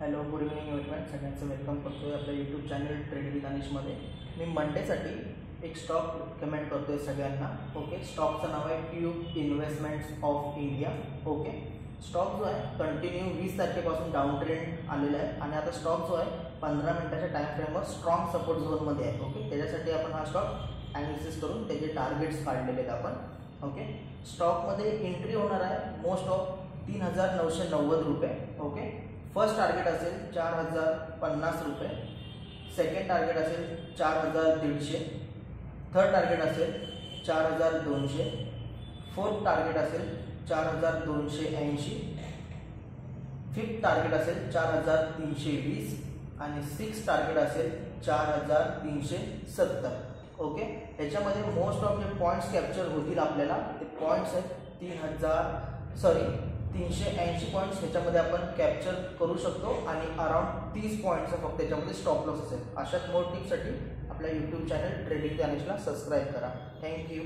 Hello, good evening everyone. सगळ्यांचं welcome करतो आहे आपल्या यूट्यूब चॅनल ट्रेड विथ अनिशमध्ये. मी मंडेसाठी एक स्टॉक रिकमेंड करतो आहे सगळ्यांना. ओके, स्टॉकचं नाव आहे tube investments of India. Okay, stock जो आहे कंटिन्यू 20 तारखेपासून डाऊन ट्रेंड आलेला आहे आणि आता स्टॉक जो आहे 15 मिनिटाच्या टाईम फ्रेमवर स्ट्रॉंग सपोर्ट झोनमध्ये आहे. ओके, त्याच्यासाठी आपण हा स्टॉक ॲनालिसिस करून त्याचे टार्गेट्स काढलेले आहेत आपण. ओके, स्टॉकमध्ये एंट्री होणार आहे मोस्ट ऑफ 3,990 रुपये. ओके, फर्स्ट टार्गेट असेल 4,050 रुपये, सेकंड टार्गेट असेल 4,150, थर्ड टार्गेट असेल 4,200, फोर्थ टार्गेट असेल 4,280, फिफ्थ टार्गेट असेल 4,320 आणि सिक्स टार्गेट असेल 4,370. ओके, याच्यामध्ये मोस्ट ऑफ जे पॉईंट्स कॅप्चर होतील आपल्याला ते पॉईंट्स आहेत 380 पॉईंट्स ह्याच्यामध्ये आपण कॅप्चर करू शकतो आणि अराउंड 30 पॉईंट्सचा फक्त त्याच्यामध्ये स्टॉप लॉस असेल. अशाच मोर टिप्ससाठी आपल्या यूट्यूब चॅनल ट्रेडिंग विथ अनिशला सबस्क्राईब करा. थँक्यू.